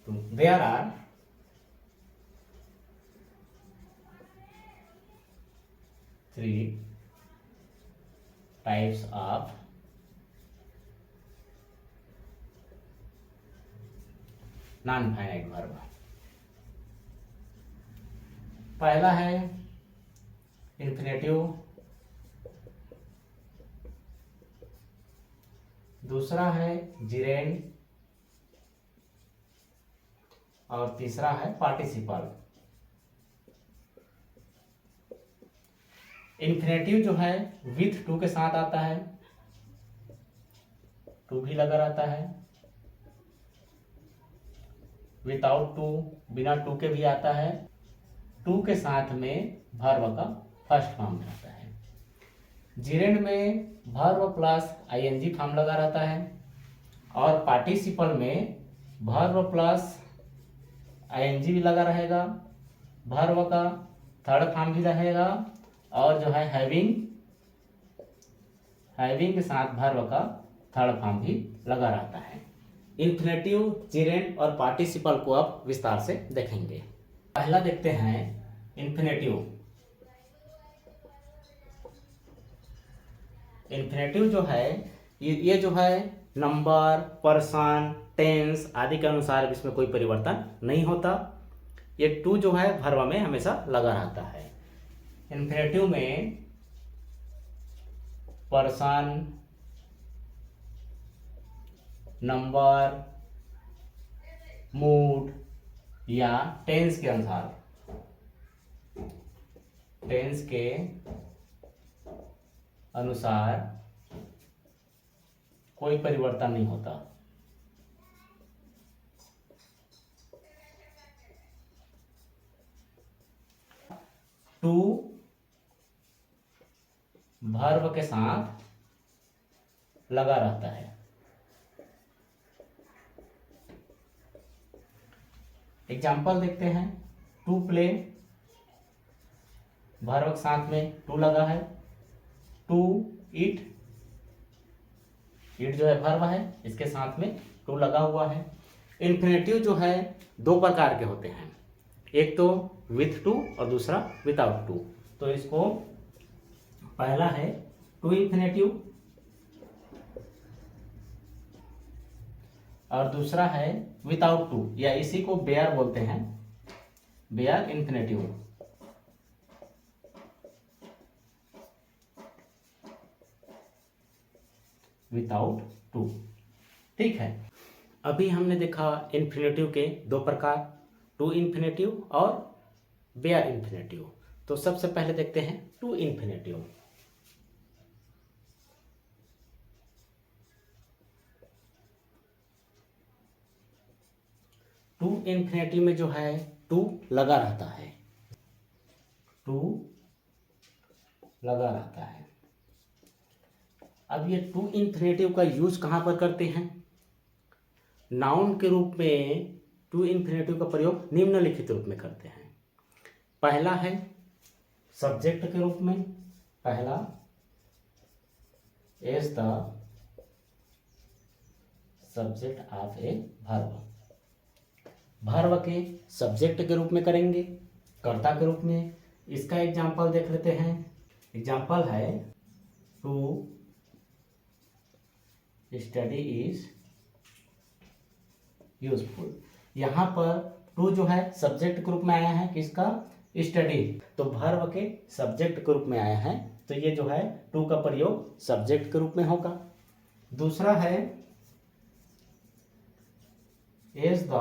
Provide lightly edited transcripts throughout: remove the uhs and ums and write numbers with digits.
There are three types of non finite verb. पहला है infinitive, दूसरा है जिरेंड और तीसरा है पार्टिसिपल। इन्फिनेटिव जो है विथ टू के साथ आता है, टू भी लगा रहता है। विदाउट टू, बिना टू के भी आता है। टू के साथ में वर्ब का फर्स्ट फॉर्म रहता है। जिरेंड में वर्ब प्लस आईएनजी फॉर्म लगा रहता है और पार्टिसिपल में वर्ब प्लस आईएनजी भी लगा रहेगा, वर्ब का थर्ड फॉर्म भी रहेगा और जो है हैविंग के साथ वर्ब का थर्ड फॉर्म भी लगा रहता है। इन्फिनेटिव, जिरेंड और पार्टिसिपल को अब विस्तार से देखेंगे। पहला देखते हैं इन्फिनेटिव। इन्फिनेटिव जो है ये जो है नंबर, पर्सन, टेंस आदि के अनुसार इसमें कोई परिवर्तन नहीं होता। ये टू जो है वर्ब में हमेशा लगा रहता है। इन्फिनेटिव में पर्सन, नंबर, मूड या टेंस के अनुसार कोई परिवर्तन नहीं होता। टू वर्ब के साथ लगा रहता है। एग्जाम्पल देखते हैं। टू प्ले, वर्ब के साथ में टू लगा है। टू ईट, ईट जो है वर्ब है, इसके साथ में टू लगा हुआ है। इन्फिनेटिव जो है दो प्रकार के होते हैं, एक तो विथ टू और दूसरा विदाउट टू। तो इसको पहला है टू इन्फिनेटिव और दूसरा है विदाउट टू, या इसी को बेयर बोलते हैं, बेयर इन्फिनेटिव। विदाउट टू, ठीक है। अभी हमने देखा इन्फिनेटिव के दो प्रकार, टू इन्फिनेटिव और बेयर इन्फिनेटिव। तो सबसे पहले देखते हैं टू इन्फिनेटिव। टू इन्फिनेटिव में जो है टू लगा रहता है, टू लगा रहता है। अब ये टू इन्फिनेटिव का यूज कहाँ पर करते हैं? नाउन के रूप में टू इन्फिनेटिव का प्रयोग निम्नलिखित रूप में करते हैं। पहला है सब्जेक्ट के रूप में, पहला is the subject of a verb, verb के सब्जेक्ट के रूप में करेंगे, कर्ता के रूप में। इसका एग्जाम्पल देख लेते हैं। एग्जाम्पल है टू स्टडी इज यूजफुल। यहाँ पर टू जो है सब्जेक्ट के रूप में आया है, किसका? स्टडी। तो वर्ब के सब्जेक्ट के रूप में आया है, तो ये जो है टू का प्रयोग सब्जेक्ट के रूप में होगा। दूसरा है is the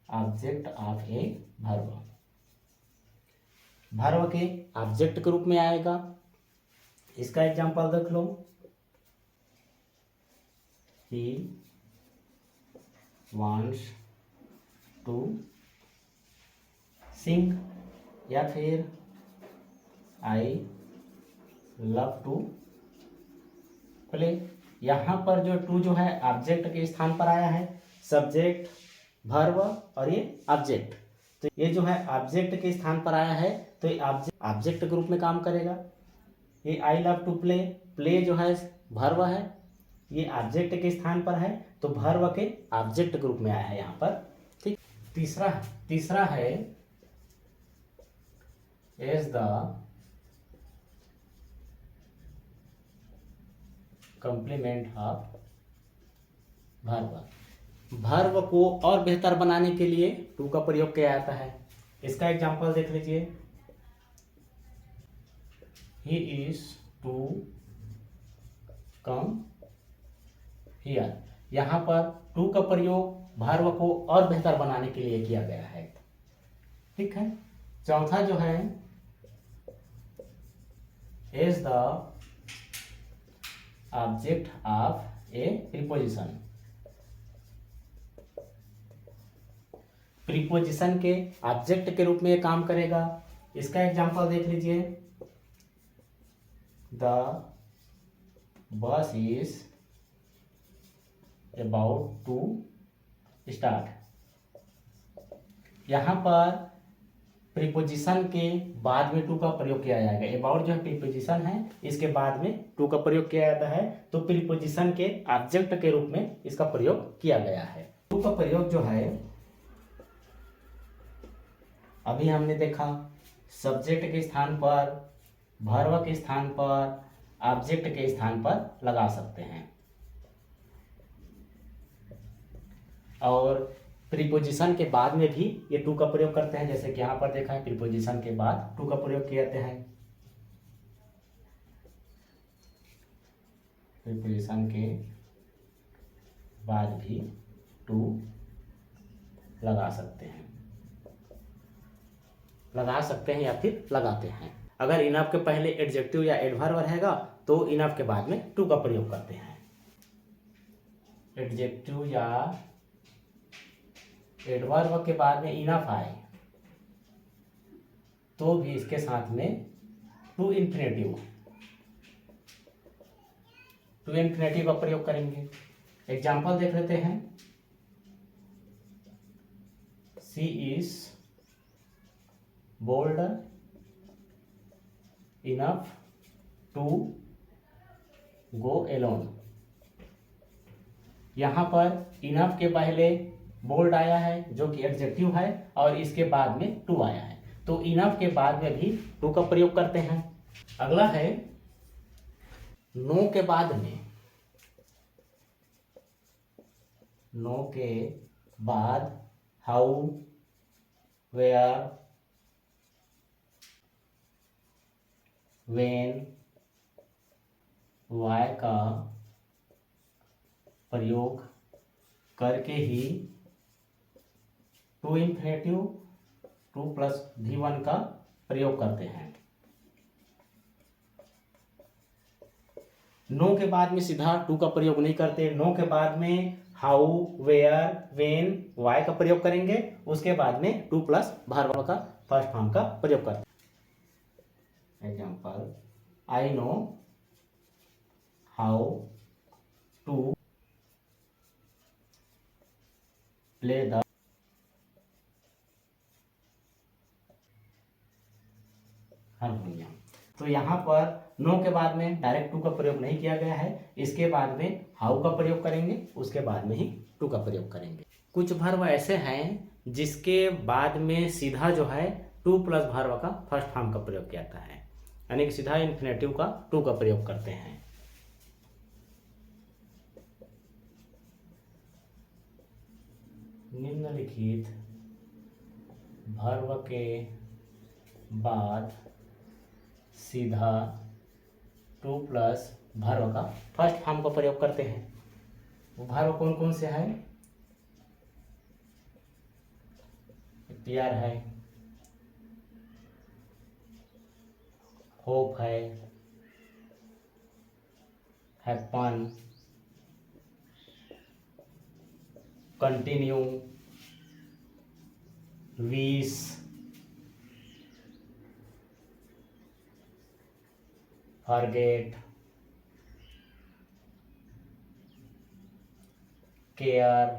object of a verb, verb के ऑब्जेक्ट के रूप में आएगा। इसका एग्जांपल देख लो। ही वांट्स टू सिंग, या फिर आई लव टू प्ले। यहाँ पर जो टू जो है ऑब्जेक्ट के स्थान पर आया है, सब्जेक्ट, वर्ब और ये ऑब्जेक्ट। तो ये जो है ऑब्जेक्ट के स्थान पर आया है, तो ये ऑब्जेक्ट के रूप में काम करेगा। ये I love to play, play जो है वर्ब है ये ऑब्जेक्ट के स्थान पर है, तो वर्ब के ऑब्जेक्ट ग्रुप में आया है यहाँ पर। ठीक। तीसरा है as the complement of verb. Verb को और बेहतर बनाने के लिए टू का प्रयोग किया जाता है। इसका एग्जांपल देख लीजिए, he is to come here. यहाँ पर टू का प्रयोग वर्ब को और बेहतर बनाने के लिए किया गया है। ठीक है। चौथा जो है is the object of A preposition. Preposition के ऑब्जेक्ट के रूप में ये काम करेगा। इसका एग्जांपल देख लीजिए, the bus is about to start. यहाँ पर प्रीपोजिशन के बाद में टू का प्रयोग किया जाएगा। अबाउट जो है प्रीपोजिशन है, इसके बाद में टू का प्रयोग किया जाता है, तो प्रीपोजिशन के ऑब्जेक्ट के रूप में इसका प्रयोग किया गया है। टू का प्रयोग जो है अभी हमने देखा, सब्जेक्ट के स्थान पर, वर्ब के स्थान पर, ऑब्जेक्ट के स्थान पर लगा सकते हैं। और प्रीपोजिशन के बाद में भी ये टू का प्रयोग करते हैं, जैसे कि यहाँ पर देखा है प्रीपोजिशन के बाद टू का प्रयोग किए जाते हैं। प्रीपोजिशन के बाद भी टू लगा सकते हैं, या फिर लगाते हैं। अगर इनफ के पहले एडजेक्टिव या एडवर्ब रहेगा तो इनफ के बाद में टू का प्रयोग करते हैं। एडजेक्टिव या एडवर्ब के बाद में इनफ आए तो भी इसके साथ में टू इन्फिनेटिव का प्रयोग करेंगे। एग्जाम्पल देख लेते हैं, she is bold enough to go alone. यहाँ पर इनफ के पहले बोल्ड आया है जो कि एडजेक्टिव है, और इसके बाद में टू आया है, तो इनफ के बाद में भी टू का प्रयोग करते हैं। अगला है नो के बाद में। नो के बाद हाउ, वेयर, व्हेन, वाई का प्रयोग करके ही to infinitive, to plus V1 का प्रयोग करते हैं। नो के बाद में सीधा टू का प्रयोग नहीं करते। नो के बाद में हाउ, वेयर, व्हेन, वाई का प्रयोग करेंगे, उसके बाद में टू प्लस वर्ब का फर्स्ट फॉर्म का प्रयोग करते हैं। Example, I know how to play the harmonium. तो यहाँ पर नो के बाद में डायरेक्ट टू का प्रयोग नहीं किया गया है, इसके बाद में हाउ का प्रयोग करेंगे, उसके बाद में ही टू का प्रयोग करेंगे। कुछ वर्ब ऐसे हैं जिसके बाद में सीधा जो है टू प्लस वर्ब का फर्स्ट फॉर्म का प्रयोग किया जाता है, यानी कि सीधा इन्फिनेटिव का टू का प्रयोग करते हैं। निम्नलिखित वर्ब के बाद सीधा टू प्लस वर्ब का फर्स्ट फॉर्म का प्रयोग करते हैं। वो वर्ब कौन कौन से हैं? प्यार है, होप है, happen, continue, wish, forget, care,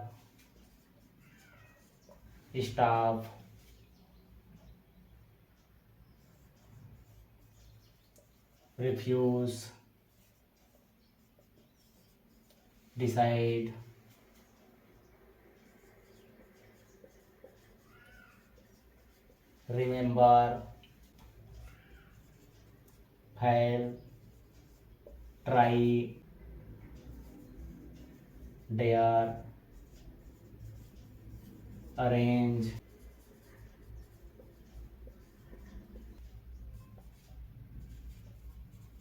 staff, refuse, decide, remember, fail, try, dare, arrange,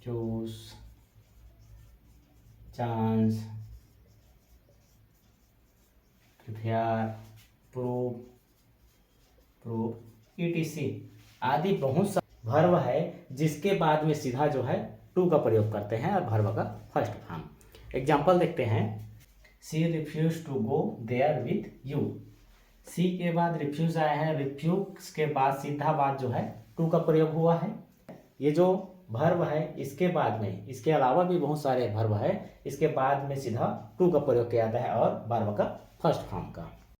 choose, chance, prepare, prove, etc आदि बहुत सा वर्ब है जिसके बाद में सीधा जो है टू का प्रयोग करते हैं और वर्ब का फर्स्ट फॉर्म। एग्जाम्पल देखते हैं। She refuse to go there with you. She के बाद रिफ्यूज आया है, रिफ्यूज के बाद सीधा बात जो है टू का प्रयोग हुआ है। ये जो वर्ब है इसके बाद में, इसके अलावा भी बहुत सारे वर्ब है, इसके बाद में सीधा टू का प्रयोग किया जाता है और वर्ब का फर्स्ट फॉर्म का।